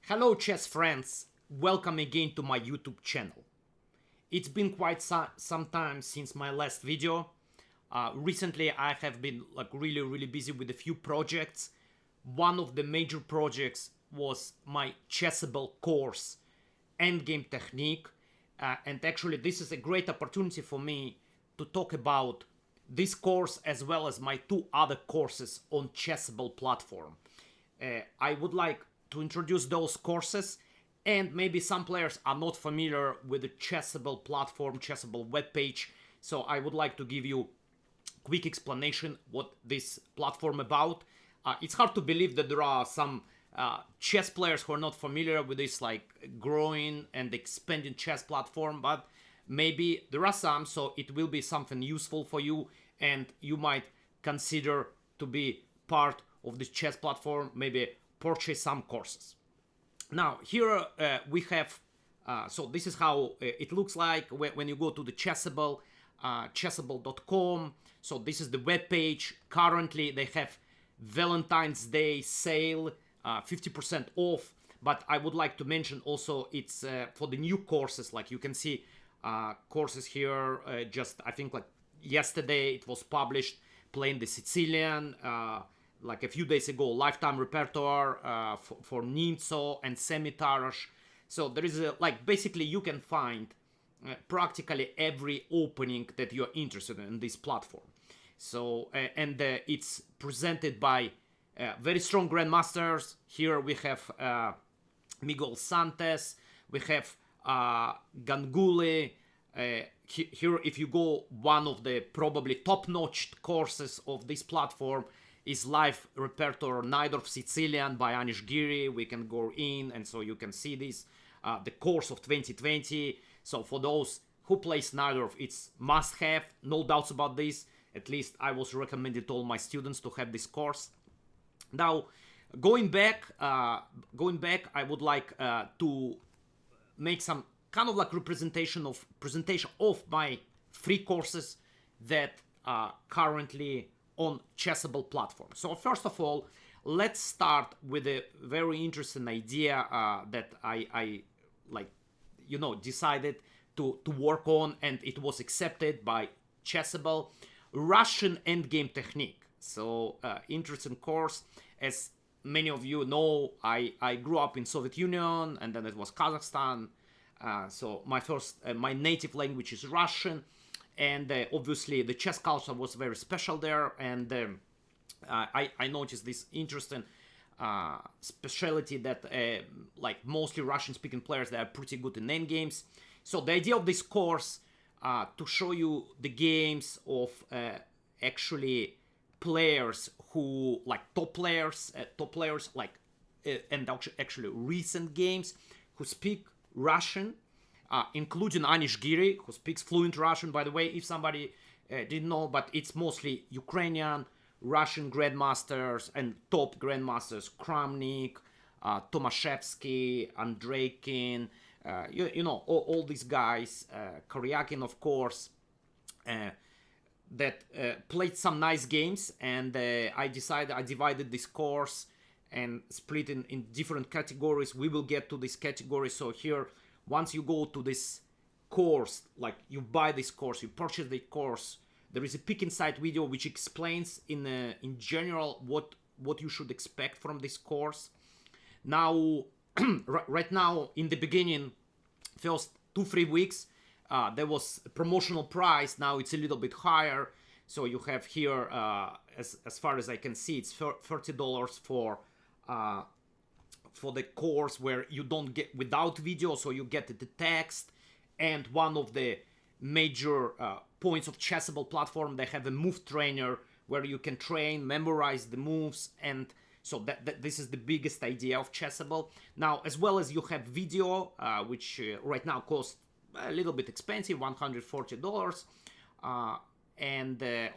Hello chess friends, welcome again to my YouTube channel. It's been quite some time since my last video. Recently I have been really busy with a few projects. One of the major projects was my Chessable course, Endgame Technique, and actually this is a great opportunity for me to talk about this course as well as my two other courses on Chessable platform. I would like to introduce those courses, and maybe some players are not familiar with the Chessable platform, Chessable webpage, so I would like to give you quick explanation what this platform about. It's hard to believe that there are some chess players who are not familiar with this growing and expanding chess platform, but maybe there are some, so it will be something useful for you and you might consider to be part of this chess platform, maybe purchase some courses. Now here we have, so this is how it looks like when you go to the Chessable, chessable.com. So this is the web page. Currently they have Valentine's Day sale, 50% off, but I would like to mention also it's for the new courses. Like you can see courses here, just I think like yesterday it was published, playing the Sicilian, like a few days ago, lifetime repertoire for Nimzo and Semi-Tarash. So there is basically you can find practically every opening that you're interested in this platform. So and it's presented by very strong grandmasters. Here we have Miguel Santos, we have Ganguly. Here, if you go, one of the probably top-notch courses of this platform is live repertoire Najdorf Sicilian by Anish Giri. We can go in, and so you can see this, the course of 2020. So for those who play Najdorf, it's must-have, no doubts about this. At least I was recommended to all my students to have this course. Now, going back, I would like to make some kind of like presentation of my free courses that are currently on Chessable platform. So first of all, let's start with a very interesting idea that I decided to work on, and it was accepted by Chessable. Russian Endgame Technique. So interesting course. As many of you know, I grew up in Soviet Union, and then it was Kazakhstan. So my native language is Russian, and obviously the chess culture was very special there, and I noticed this interesting specialty that mostly Russian-speaking players, they are pretty good in endgames. So the idea of this course to show you the games of actually players who top players and actually recent games who speak Russian, including Anish Giri, who speaks fluent Russian, by the way, if somebody didn't know, but it's mostly Ukrainian, Russian grandmasters and top grandmasters, Kramnik, Tomaszewski, Andreikin, all these guys, Koryakin, of course, that played some nice games, and I divided this course and split in different categories. We will get to this category. So here, once you go to this course, like you buy this course, you purchase the course, there is a pick inside video which explains in general what you should expect from this course. Now, right now, in the beginning, first 2-3 weeks, there was a promotional price. Now it's a little bit higher. So you have here, as far as I can see, it's $30 for the course, where you don't get without video, so you get the text. And one of the major points of Chessable platform, they have a move trainer where you can train, memorize the moves, and so that this is the biggest idea of Chessable. Now, as well as you have video, which right now costs a little bit expensive, $140,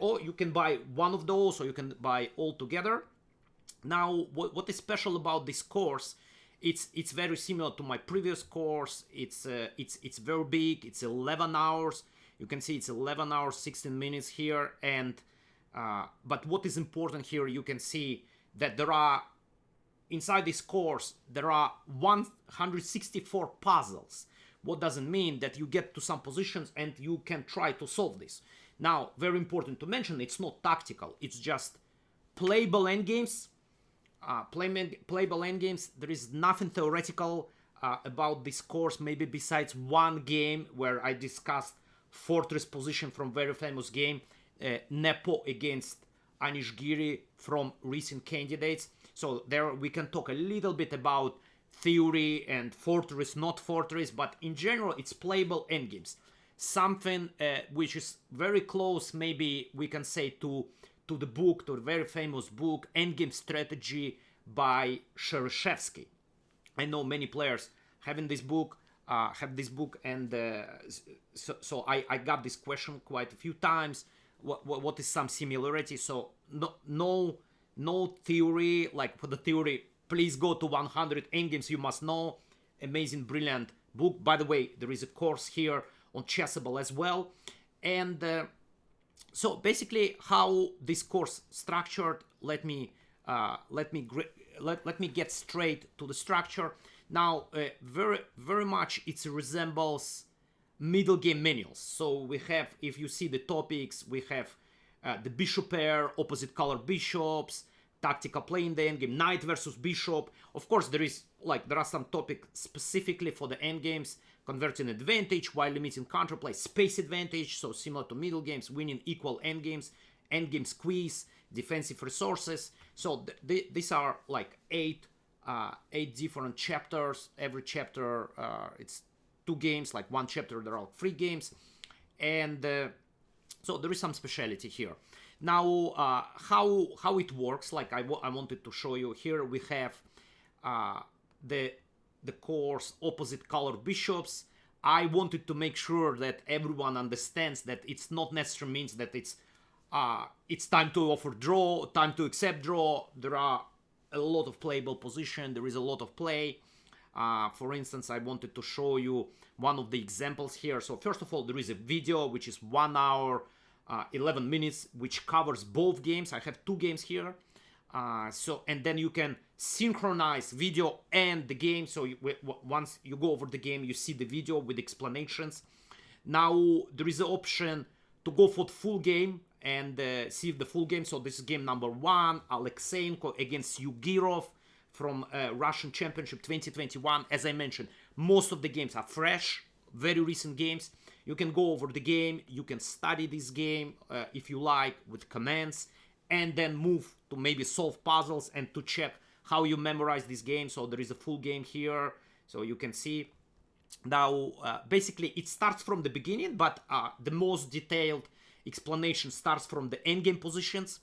or you can buy one of those, or you can buy all together. Now, what is special about this course? It's very similar to my previous course. It's very big. It's 11 hours. You can see it's 11 hours 16 minutes here, and but what is important here, you can see that there are inside this course, there are 164 puzzles. What doesn't mean that you get to some positions and you can try to solve this. Now, very important to mention, it's not tactical. It's just playable endgames. Playable endgames. There is nothing theoretical about this course, maybe besides one game where I discussed fortress position from very famous game, Nepo against Anish Giri from recent candidates. So there we can talk a little bit about theory and fortress, not fortress, but in general it's playable endgames. Something which is very close, maybe we can say, to the book, to the very famous book, Endgame Strategy by Shereshevsky. I know many players have this book, and so I got this question quite a few times. What is some similarity? So no theory. Like for the theory, please go to 100 endgames you must know. Amazing, brilliant book. By the way, there is a course here on Chessable as well. And so basically, how this course structured. Let me get straight to the structure. Now, very much it resembles middle game manuals. So we have, if you see the topics, we have the bishop pair, opposite color bishops, tactical play in the endgame, knight versus bishop. Of course, there are some topics specifically for the endgames, converting advantage while limiting counterplay, space advantage, so similar to middle games, winning equal endgames, endgame squeeze, defensive resources. So these are like eight different chapters. Every chapter it's 2 games, like one chapter there are 3 games, and so there is some speciality here. Now how it works, like I wanted to show you here. We have the course opposite color bishops. I wanted to make sure that everyone understands that it's not necessarily means that it's time to offer draw, time to accept draw. There are a lot of playable position. There is a lot of play. For instance, I wanted to show you one of the examples here. So first of all, there is a video which is 1 hour 11 minutes, which covers both games. I have 2 games here. And then you can synchronize video and the game. So once you go over the game, you see the video with explanations. Now there is an option to go for the full game and see the full game. So this is game number 1, Alexeyenko against Yugirov from Russian Championship 2021. As I mentioned, most of the games are fresh, very recent games. You can go over the game, you can study this game if you like with commands, and then move to maybe solve puzzles and to check how you memorize this game. So there is a full game here, so you can see. Now, basically, it starts from the beginning, but the most detailed explanation starts from the endgame positions.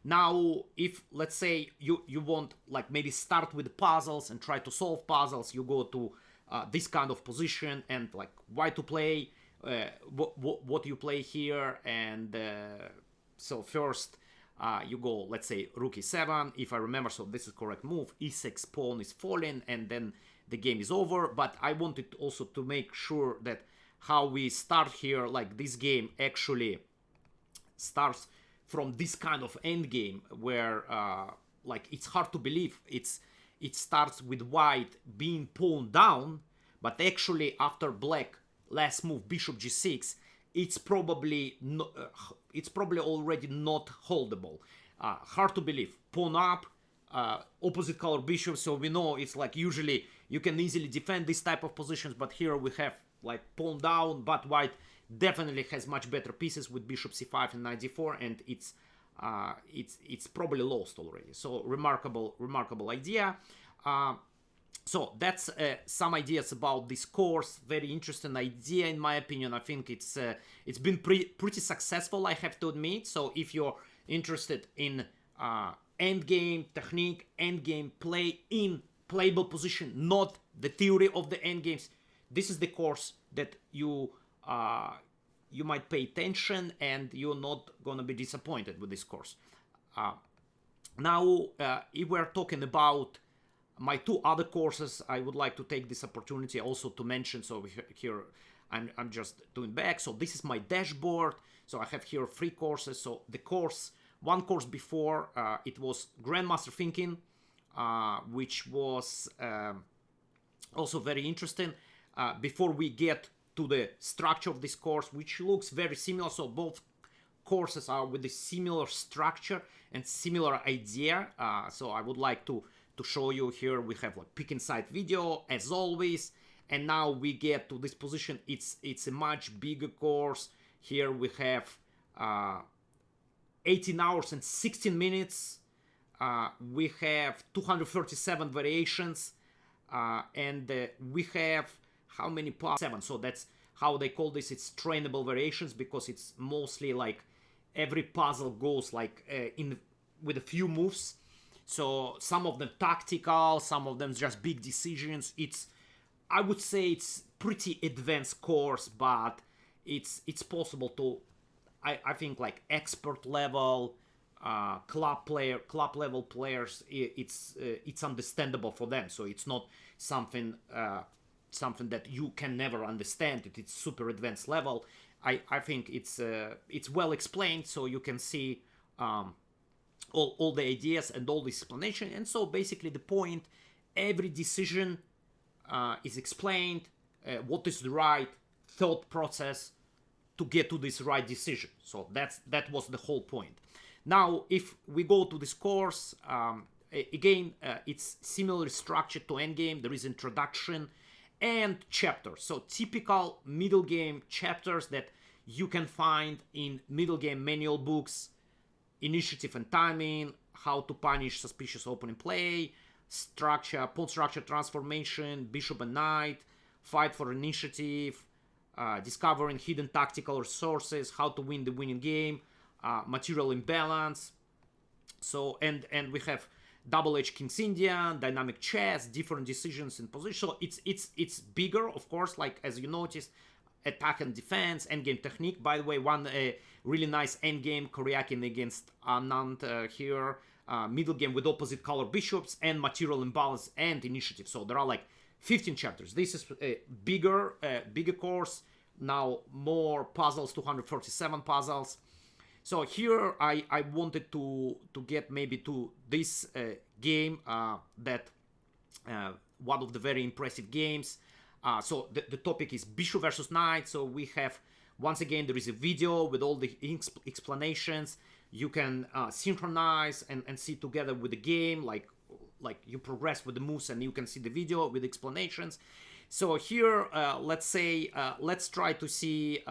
Now, if, let's say, you want, like, maybe start with puzzles and try to solve puzzles, you go to this kind of position and, like, why to play, what you play here, and so first you go, let's say, rook e7, if I remember, so this is correct move, e6 pawn is falling, and then the game is over. But I wanted also to make sure that how we start here, like this game actually starts from this kind of endgame where like it's hard to believe it starts with white being pawned down, but actually after black last move bishop g6, it's probably already not holdable. Hard to believe. Pawn up, opposite color bishop, so we know it's like usually you can easily defend this type of positions, but here we have like pawn down, but white definitely has much better pieces with bishop c5 and knight d4, and it's probably lost already. So remarkable idea. So that's some ideas about this course. Very interesting idea in my opinion. I think it's been pretty successful, I have to admit. So if you're interested in endgame technique, endgame play in playable position, not the theory of the endgames, this is the course that you might pay attention, and you're not gonna be disappointed with this course. Now, if we're talking about my 2 other courses, I would like to take this opportunity also to mention. So here I'm just doing back. So this is my dashboard. So I have here 3 courses. So the course, one course before, it was Grandmaster Thinking. which was also very interesting. Before we get to the structure of this course, which looks very similar, so both courses are with a similar structure and similar idea. So I would like to show you here. We have like pick inside video as always, and now we get to this position. It's a much bigger course. Here we have 18 hours and 16 minutes. We have 237 variations, and we have how many puzzles? 7. So that's how they call this. It's trainable variations, because it's mostly like every puzzle goes like with a few moves. So some of them tactical, some of them just big decisions. I would say it's pretty advanced course, but it's possible to, I think, like expert level, club level players. It's understandable for them. So it's not something that you can never understand. It's super advanced level. I think it's well explained, so you can see all the ideas and all the explanation. And so basically the point, every decision is explained, what is the right thought process to get to this right decision. So that was the whole point. Now, if we go to this course, again, it's similarly structured to Endgame. There is introduction and chapters. So typical middle game chapters that you can find in middle game manual books: initiative and timing, how to punish suspicious opening play, structure, pawn structure transformation, bishop and knight, fight for initiative, discovering hidden tactical resources, how to win the winning game, material imbalance. So and we have double-edged King's Indian, dynamic chess, different decisions in position. So it's bigger, of course, like as you noticed, attack and defense, endgame technique. By the way, one really nice endgame, Koryakin against Anand here, middle game with opposite color bishops, and material imbalance and initiative. So there are like 15 chapters. This is a bigger course. Now more puzzles, 247 puzzles. So here I wanted to get maybe to this game that one of the very impressive games. So the topic is bishop versus knight. So we have, once again, there is a video with all the explanations. You can synchronize and see together with the game, like you progress with the moves, and you can see the video with explanations. So here, let's try to see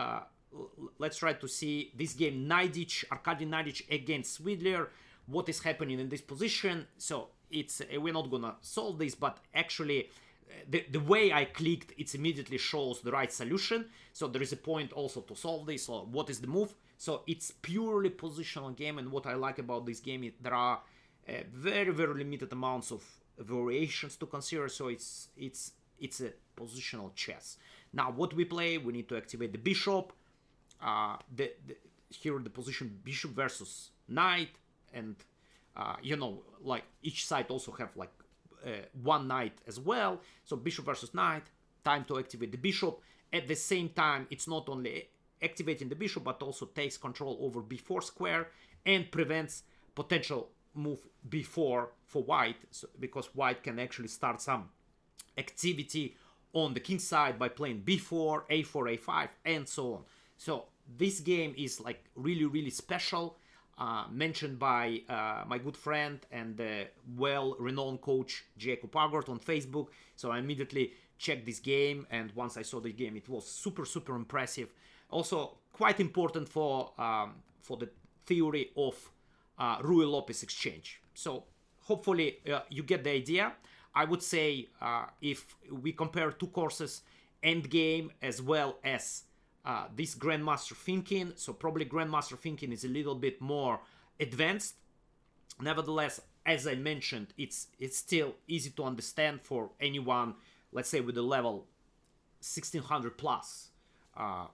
this game, Arkady Naidic against Swidler. What is happening in this position? So we're not gonna solve this, but actually the way I clicked, it immediately shows the right solution. So there is a point also to solve this. So what is the move? So it's purely positional game, and what I like about this game is there are very, very limited amounts of variations to consider. So it's a positional chess. Now what we play, we need to activate the bishop. Here the position bishop versus knight, and like each side also have like one knight as well. So bishop versus knight, time to activate the bishop. At the same time, it's not only activating the bishop, but also takes control over b4 square and prevents potential move b4 for white, so, because white can actually start some activity on the king side by playing b4, a4, a5, and so on. So this game is like really, really special, mentioned by my good friend and well-renowned coach Jacob Agort on Facebook. So I immediately checked this game, and once I saw the game, it was super, super impressive. Also quite important for the theory of Ruy-Lopez exchange. So hopefully you get the idea. I would say if we compare two courses, Endgame as well as this Grandmaster thinking, so probably Grandmaster thinking is a little bit more advanced. Nevertheless, as I mentioned, it's still easy to understand for anyone, let's say with a level 1600 plus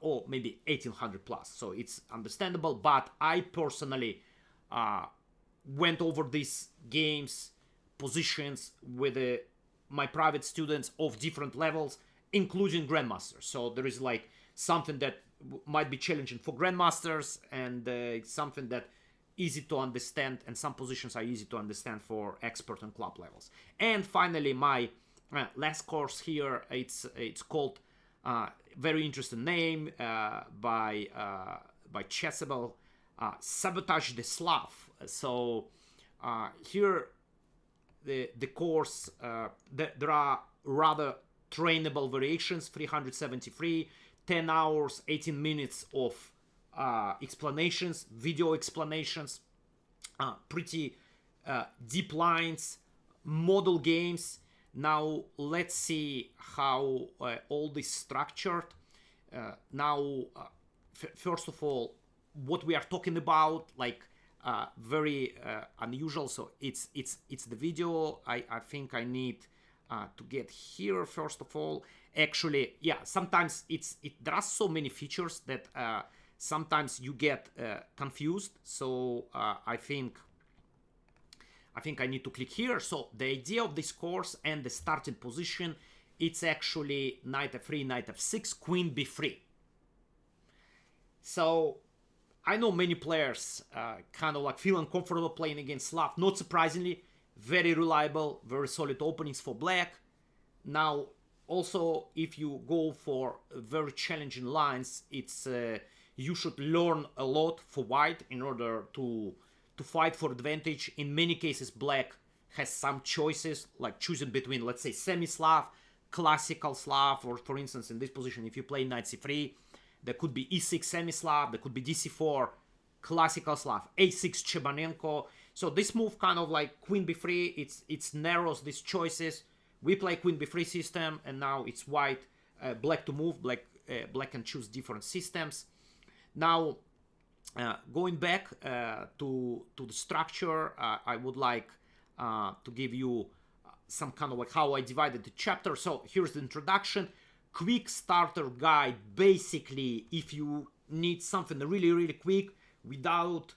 or maybe 1800 plus. So it's understandable, but I personally went over these games, positions with my private students of different levels, including Grandmasters. So there is like something that might be challenging for Grandmasters, and it's something that easy to understand, and some positions are easy to understand for expert and club levels. And finally, my last course here, it's called very interesting name by Chessable, Sabotage the Slav. So here the course, there are rather trainable variations, 373, 10 hours, 18 minutes of explanations, video explanations, pretty deep lines, model games. Now let's see how all this structured. First of all, what we are talking about, like very unusual. So it's the video. I think I need to get here first of all. Actually, yeah, sometimes there are so many features that sometimes you get confused. So I think I need to click here. So the idea of this course and the starting position, it's actually knight f3, knight f6, queen b3. So I know many players kind of like feel uncomfortable playing against Slav. Not surprisingly, very reliable, very solid openings for black. Now, also, if you go for very challenging lines, it's you should learn a lot for white in order to fight for advantage. In many cases, black has some choices, like choosing between, let's say, semi-Slav, classical Slav, or for instance, in this position, if you play knight c3, there could be e6 semi-Slav, there could be dc4, classical Slav, a6 Chebanenko. So this move kind of like queen b3, it narrows these choices. We play queen b3 system, and now it's white, black to move, black can choose different systems. Now, going back to the structure, I would like to give you some kind of like how I divided the chapter. So here's the introduction, quick starter guide. Basically, if you need something really, really quick without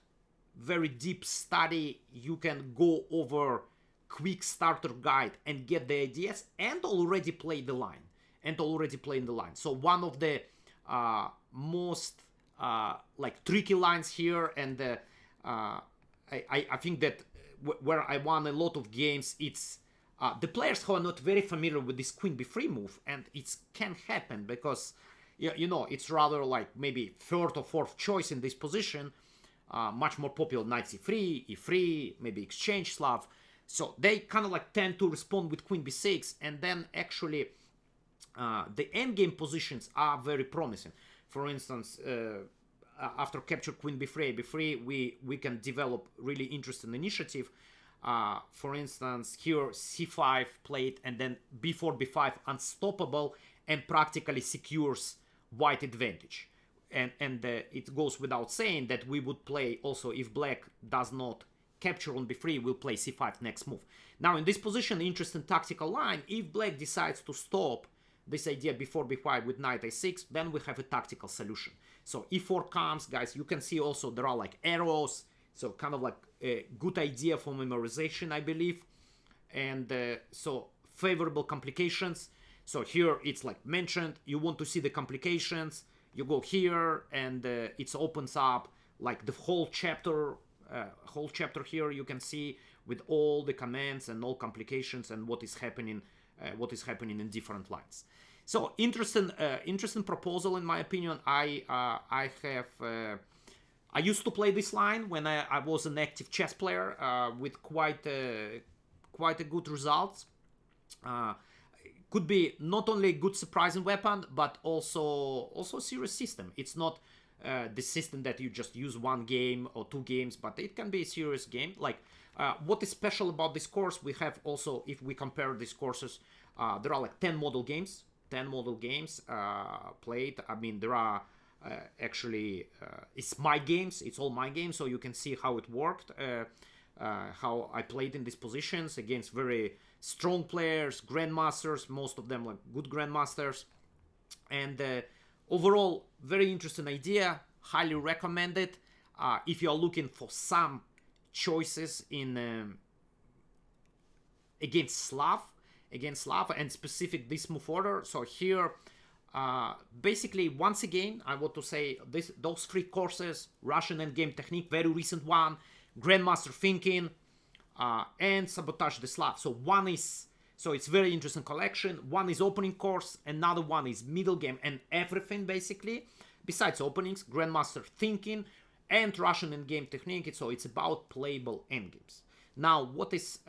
very deep study, you can go over quick starter guide and get the ideas and already play the line. So one of the most like tricky lines here, and I think that where I won a lot of games, it's the players who are not very familiar with this queen b3 move, and it can happen because you know, it's rather like maybe third or fourth choice in this position, much more popular knight c3, e3, maybe exchange Slav. So they kind of like tend to respond with queen b6, and then actually the endgame positions are very promising. For instance, after capture queen b3, we can develop really interesting initiative. For instance, here c5 played, and then b4, b5 unstoppable, and practically secures white advantage. And it goes without saying that we would play also, if black does not capture on b3, we'll play c5 next move. Now in this position, interesting tactical line, if black decides to stop this idea before b5 with knight a6, then we have a tactical solution. So e4 comes, guys, you can see also there are like arrows, so kind of like a good idea for memorization, I believe. And so favorable complications. So here it's like mentioned, you want to see the complications, you go here, and it opens up like the whole chapter here. You can see with all the commands and all complications and what is happening in different lines. So interesting proposal in my opinion. I used to play this line when I was an active chess player with quite a good results. Could be not only a good surprising weapon, but also a serious system. It's not the system that you just use one game or two games, but it can be a serious game. Like what is special about this course, we have also, if we compare these courses, there are like 10 model games played. I mean, there are actually, it's my games, it's all my games, so you can see how it worked, how I played in these positions against very strong players, grandmasters, most of them like good grandmasters. And overall, very interesting idea, highly recommended if you are looking for some choices in against Slav, and specific this move order. So here Basically, once again, I want to say those 3 courses: Russian Endgame Technique, very recent one, Grandmaster Thinking, and Sabotage the Slav. So it's very interesting collection. One is opening course, another one is middle game and everything basically. Besides openings, Grandmaster Thinking and Russian Endgame Technique. So it's about playable endgames. Now, what is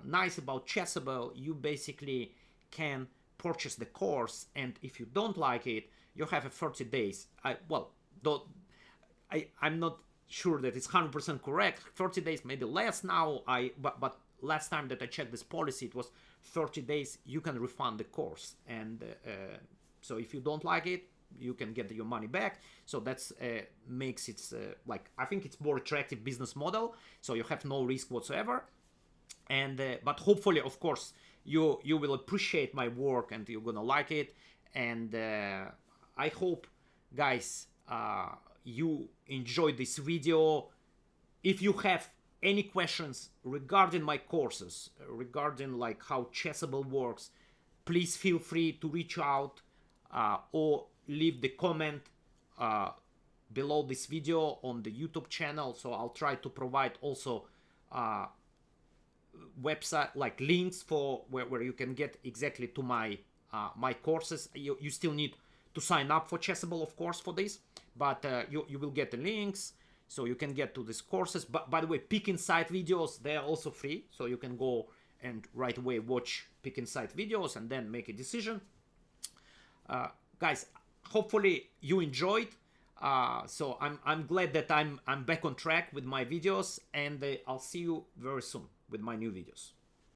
nice about Chessable, you basically can purchase the course, and if you don't like it, you have a 30 days. I'm not sure that it's 100% correct. 30 days, maybe less now. But last time that I checked this policy, it was 30 days. You can refund the course, and so if you don't like it, you can get your money back. So that's makes it I think it's more attractive business model. So you have no risk whatsoever, and but hopefully, of course, you will appreciate my work and you're gonna like it. And I hope, guys, you enjoyed this video. If you have any questions regarding my courses, regarding like how Chessable works, please feel free to reach out or leave the comment below this video on the YouTube channel. So I'll try to provide also website like links for where you can get exactly to my my courses. You still need to sign up for Chessable, of course, for this, but you will get the links so you can get to these courses. But by the way, pick inside videos, they are also free, so you can go and right away watch pick inside videos and then make a decision. Guys, hopefully you enjoyed. So I'm glad that I'm back on track with my videos, and I'll see you very soon with my new videos.